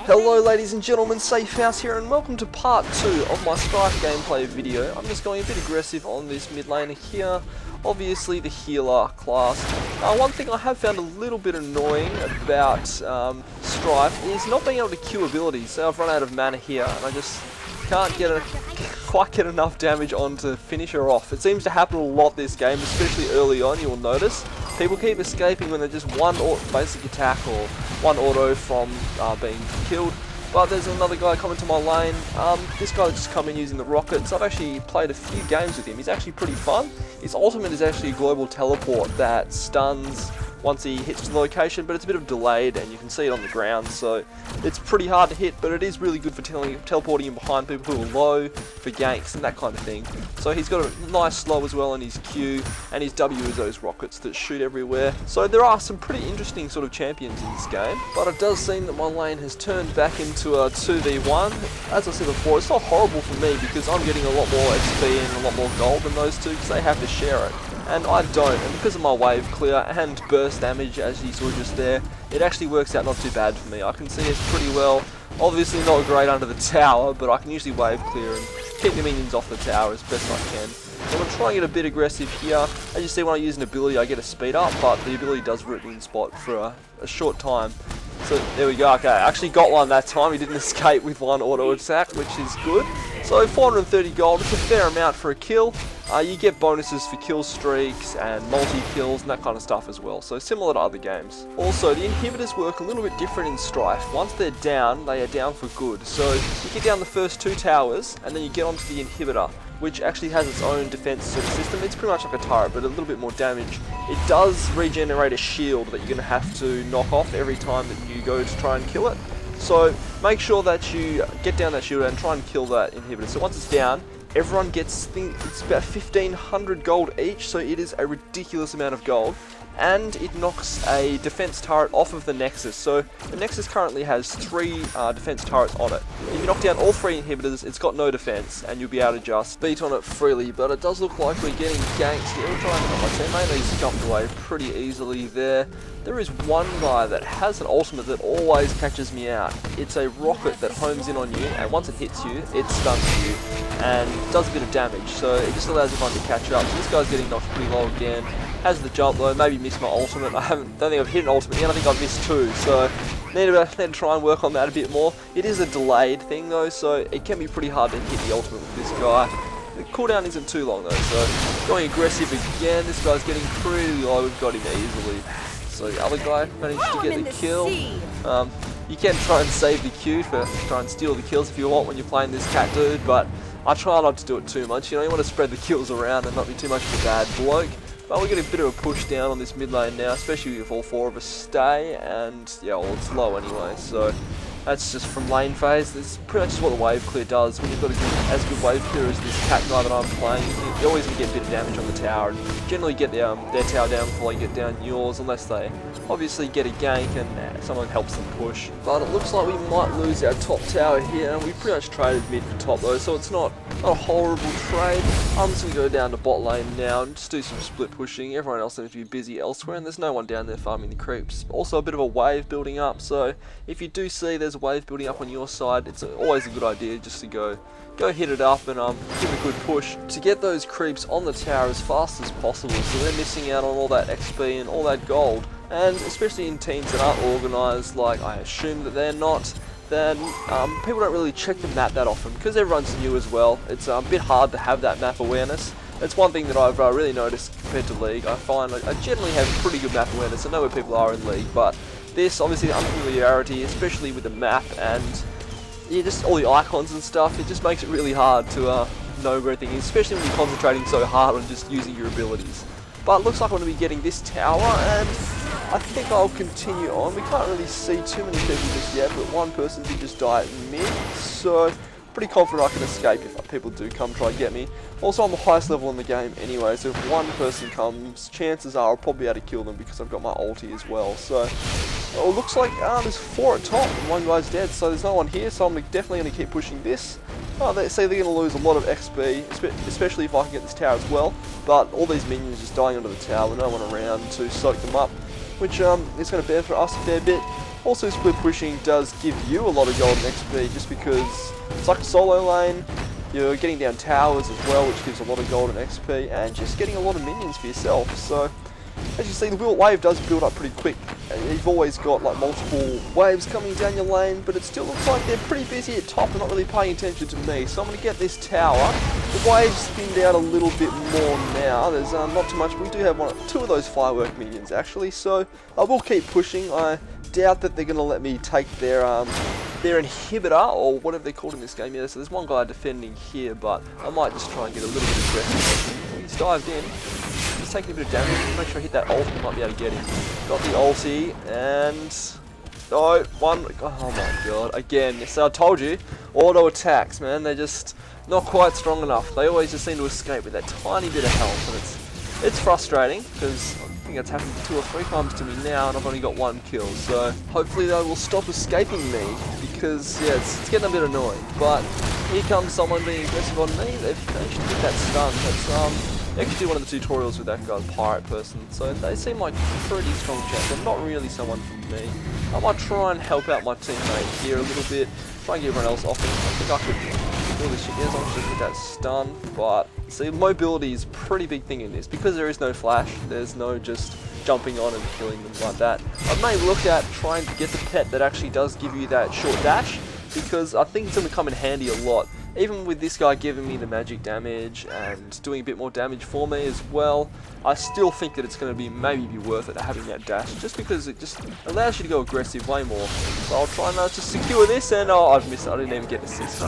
Hello ladies and gentlemen, Safehouse here and welcome to part 2 of my Strife gameplay video. I'm just going a bit aggressive on this mid laner here, obviously the healer class. One thing I have found a little bit annoying about Strife is not being able to queue abilities. So I've run out of mana here and I just can't quite get enough damage on to finish her off. It seems to happen a lot this game, especially early on. You will notice people keep escaping when they're just one basic attack or one auto from being killed. But there's another guy coming to my lane. This guy just come in using the rockets. I've actually played a few games with him. He's actually pretty fun. His ultimate is actually a global teleport that stuns once he hits the location, but it's a bit of delayed and you can see it on the ground, so it's pretty hard to hit, but it is really good for teleporting in behind people who are low, for ganks and that kind of thing. So he's got a nice slow as well in his Q, and his W is those rockets that shoot everywhere. So there are some pretty interesting sort of champions in this game, but it does seem that my lane has turned back into a 2v1. As I said before, it's not horrible for me because I'm getting a lot more XP and a lot more gold than those two because they have to share it. And I don't, and because of my wave clear and burst damage, as you saw just there, it actually works out not too bad for me. I can see it pretty well. Obviously not great under the tower, but I can usually wave clear and keep the minions off the tower as best I can. So I'm going to try and get a bit aggressive here. As you see, when I use an ability I get a speed up, but the ability does root me in spot for a short time. So there we go. Okay, I actually got one that time. He didn't escape with one auto attack, which is good. So 430 gold, it's a fair amount for a kill. You get bonuses for kill streaks and multi-kills and that kind of stuff as well, so similar to other games. Also, the inhibitors work a little bit different in Strife. Once they're down, they are down for good. So you get down the first 2 towers and then you get onto the inhibitor, which actually has its own defense sort of system. It's pretty much like a turret, but a little bit more damage. It does regenerate a shield that you're going to have to knock off every time that you go to try and kill it. So make sure that you get down that shield and try and kill that inhibitor. So once it's down, everyone gets, it's about 1500 gold each, so it is a ridiculous amount of gold. And it knocks a defense turret off of the Nexus. So the Nexus currently has 3 defense turrets on it. If you knock down all 3 inhibitors, it's got no defense, and you'll be able to just beat on it freely. But it does look like we're getting ganked here. We'll try and help my teammate. He's jumped away pretty easily there. There is one guy that has an ultimate that always catches me out. It's a rocket that homes in on you, and once it hits you, it stuns you and does a bit of damage. So it just allows everyone to catch up. So this guy's getting knocked pretty low again. Has the jump though, maybe missed my ultimate. Don't think I've hit an ultimate yet, I think I've missed 2, so need to try and work on that a bit more. It is a delayed thing though, so it can be pretty hard to hit the ultimate with this guy. The cooldown isn't too long though, so going aggressive again. This guy's getting pretty low, we've got him easily. So the other guy managed to get the kill. You can try and save the Q for try and steal the kills if you want when you're playing this cat dude, but I try not to do it too much. You know, you want to spread the kills around and not be too much of a bad bloke. But we're getting a bit of a push down on this mid lane now, especially if all 4 of us stay, and yeah, well, it's low anyway, so that's just from lane phase. That's pretty much just what the wave clear does. When you've got as good wave clear as this cat guy that I'm playing, you're always going to get a bit of damage on the tower, and generally get their tower down before they get down yours, unless they obviously get a gank and someone helps them push. But it looks like we might lose our top tower here. We pretty much traded mid for top though, so it's not a horrible trade. I'm just going to go down to bot lane now and just do some split pushing. Everyone else seems to be busy elsewhere, and there's no one down there farming the creeps. Also a bit of a wave building up, so if you do see there's a wave building up on your side, it's always a good idea just to go hit it up and give a good push to get those creeps on the tower as fast as possible, so they're missing out on all that XP and all that gold. And especially in teams that aren't organised, like I assume that they're not, then people don't really check the map that often because everyone's new as well. It's a bit hard to have that map awareness. That's one thing that I've really noticed compared to League. I find I generally have pretty good map awareness. I know where people are in League, but this, obviously the unfamiliarity, especially with the map and yeah, just all the icons and stuff, it just makes it really hard to know where everything is, especially when you're concentrating so hard on just using your abilities. But it looks like I'm going to be getting this tower, and I think I'll continue on. We can't really see too many people just yet, but one person did just die at mid, so pretty confident I can escape if people do come try and get me. Also, I'm the highest level in the game anyway, so if one person comes, chances are I'll probably be able to kill them because I've got my ulti as well. So it looks like there's 4 at top and 1 guy's dead, so there's no one here, so I'm definitely going to keep pushing this. They say they're going to lose a lot of XP, especially if I can get this tower as well, but all these minions just dying under the tower with no one around to soak them up, which is going to benefit us a fair bit. Also, split pushing does give you a lot of golden XP just because it's like a solo lane. You're getting down towers as well, which gives a lot of golden XP, and just getting a lot of minions for yourself. So, as you see, the wave does build up pretty quick. You've always got like multiple waves coming down your lane, but it still looks like they're pretty busy at top and not really paying attention to me. So I'm going to get this tower. The waves thinned out a little bit more now. There's not too much. We do have two of those firework minions actually, so I will keep pushing. I doubt that they're going to let me take their inhibitor, or whatever they're called in this game. Yeah, so there's one guy defending here, but I might just try and get a little bit aggressive. He's dived in. He's taking a bit of damage. Make sure I hit that ult. I might be able to get him. Got the ulti, and oh my god! Again, so I told you, auto attacks, man. They're just not quite strong enough. They always just seem to escape with that tiny bit of health, and it's frustrating because I think it's happened 2 or 3 times to me now, and I've only got 1 kill. So hopefully they will stop escaping me, because yeah, it's getting a bit annoying. But here comes someone being aggressive on me. They've managed to get that stun. That's I actually did one of the tutorials with that guy's pirate person, so they seem like pretty strong champs. They're not really someone for me. I might try and help out my teammate here a little bit, try and get everyone else off him. I think I could do this shit. Yes, I'm just with that stun, but see, mobility is a pretty big thing in this. Because there is no flash, there's no just jumping on and killing them like that. I may look at trying to get the pet that actually does give you that short dash, because I think it's going to come in handy a lot. Even with this guy giving me the magic damage and doing a bit more damage for me as well, I still think that it's going to be maybe worth it having that dash, just because it just allows you to go aggressive way more. So I'll try and just secure this, and oh, I've missed it. I didn't even get the assist.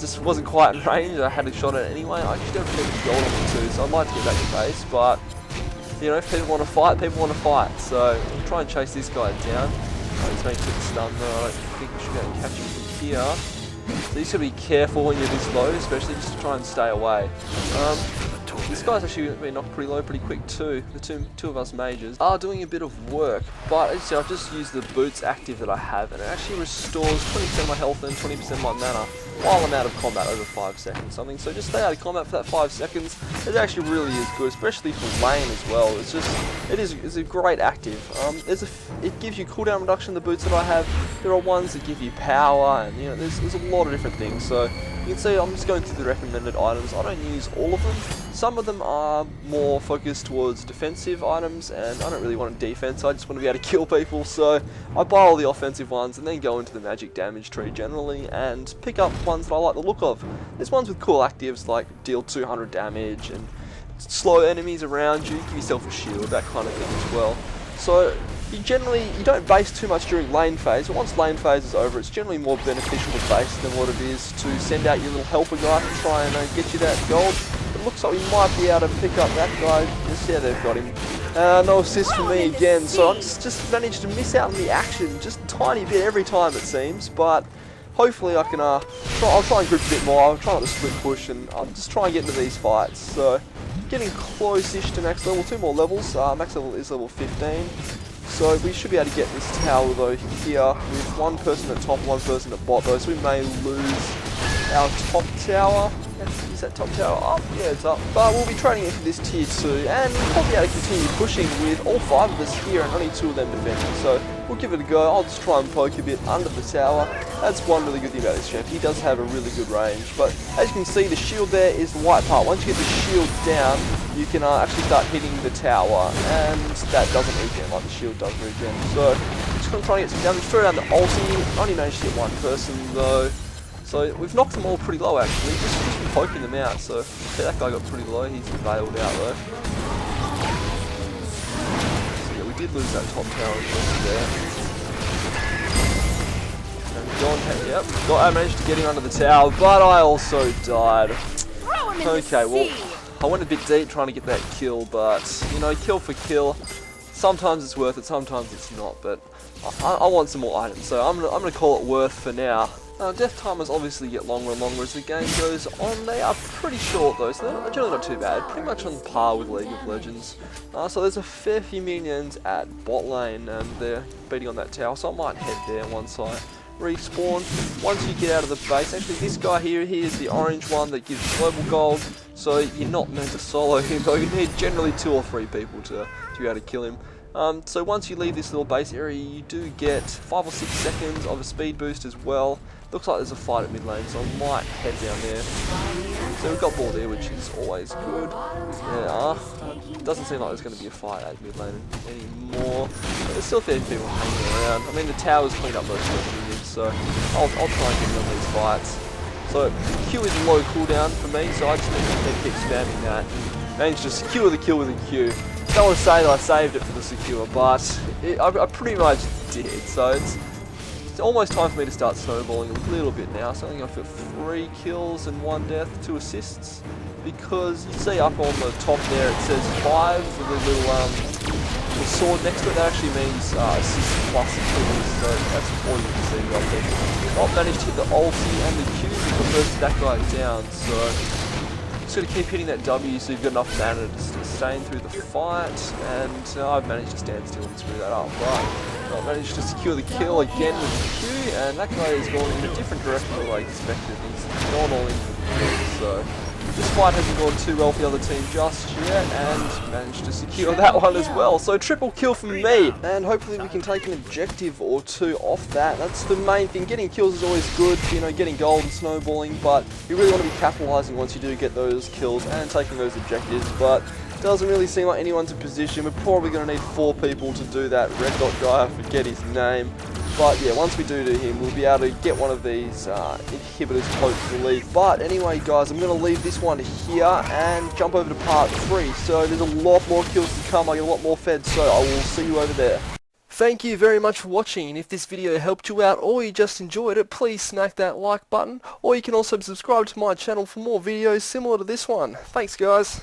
Just wasn't quite in range. I had a shot at it anyway. I actually don't think gold on it too, so I'd like to get back to base, but you know, if people want to fight, people want to fight. So I'll try and chase this guy down. Oh, he's making a stun though. I don't think we should go and catch him from here. So you should be careful when you're this low, especially just to try and stay away. This guy's actually been knocked pretty low pretty quick too. The two of us mages are doing a bit of work, but as you see, I've just used the boots active that I have, and it actually restores 20% of my health and 20% of my mana while I'm out of combat over 5 seconds something. So just stay out of combat for that 5 seconds. It actually really is good, especially for lane as well. It's a great active. It gives you cooldown reduction, the boots that I have. There are ones that give you power, and you know, there's a lot of different things. So you can see I'm just going through the recommended items. I don't use all of them. Some of them are more focused towards defensive items, and I don't really want a defense. I just want to be able to kill people, so I buy all the offensive ones and then go into the magic damage tree generally and pick up ones that I like the look of. There's ones with cool actives like deal 200 damage and slow enemies around you, give yourself a shield, that kind of thing as well. So you don't base too much during lane phase, but once lane phase is over, it's generally more beneficial to base than what it is to send out your little helper guy to try and get you that gold. It looks like we might be able to pick up that guy. Yes, yeah, they've got him. No assist for me again, so I'm just managed to miss out on the action just a tiny bit every time it seems, but hopefully I can, I'll try and group a bit more. I'll try not to split push, and I'll just try and get into these fights. So getting close-ish to max level, 2 more levels. Max level is level 15. So we should be able to get this tower though here with 1 person at top, 1 person at bot though, so we may lose our top tower. Is that top tower up? Yeah, it's up. But we'll be trading it for this tier 2, and we'll probably be able to continue pushing with all 5 of us here and only 2 of them defending. So we'll give it a go. I'll just try and poke a bit under the tower. That's one really good thing about this champ. He does have a really good range. But as you can see, the shield there is the white part. Once you get the shield down, you can actually start hitting the tower, and that doesn't regen like the shield does regen. So I'm just going to try and get some damage. Throw down the ulti. Only managed to hit 1 person though. So we've knocked them all pretty low actually, just from poking them out. So yeah, that guy got pretty low, he's bailed out though. So yeah, we did lose that top tower just there. And I managed to get him under the tower, but I also died. Okay, well, I went a bit deep trying to get that kill, but you know, kill for kill, sometimes it's worth it, sometimes it's not. But I want some more items, so I'm gonna call it worth for now. Death timers obviously get longer and longer as the game goes on. They are pretty short though, so they're generally not too bad. Pretty much on par with League of Legends. So there's a fair few minions at bot lane, and they're beating on that tower, so I might head there once I respawn. Once you get out of the base, actually this guy here, he is the orange one that gives global gold, so you're not meant to solo him though. You need generally 2 or 3 people to be able to kill him. So once you leave this little base area, you do get 5 or 6 seconds of a speed boost as well. Looks like there's a fight at mid lane, so I might head down there. So we've got ball there, which is always good. Yeah, it doesn't seem like there's going to be a fight at mid lane anymore. But there's still 30 people hanging around. I mean, the tower's cleaned up most of the minions, so I'll try and get in on these fights. So Q is low cooldown for me, so I just need to keep spamming that. Managed to secure the kill with a Q. Don't want to say that I saved it for the secure, but I pretty much did. So it's almost time for me to start snowballing a little bit now. So I think I've got 3 kills and 1 death, 2 assists. Because you see up on the top there it says 5 with a little sword next to it. That actually means assist plus kills. So that's all you can see right there. I've managed to hit the ulti and the Q because that guy down. So just got to keep hitting that W so you've got enough mana to sustain through the fight, and I've managed to stand still and screw that up, but I've managed to secure the kill again with the Q, and that guy is going in a different direction than I expected. He's gone all in for the kill, so this fight hasn't gone too well for the other team just yet, and managed to secure that one as well. So triple kill from me, and hopefully we can take an objective or 2 off that. That's the main thing. Getting kills is always good, you know, getting gold and snowballing, but you really want to be capitalizing once you do get those kills and taking those objectives. But doesn't really seem like anyone's in position. We're probably going to need 4 people to do that. Red dot guy, I forget his name. But yeah, once we do him, we'll be able to get one of these inhibitors hopefully. But anyway guys, I'm going to leave this one here and jump over to part 3. So there's a lot more kills to come, I get a lot more fed, so I will see you over there. Thank you very much for watching. If this video helped you out or you just enjoyed it, please smack that like button. Or you can also subscribe to my channel for more videos similar to this one. Thanks guys.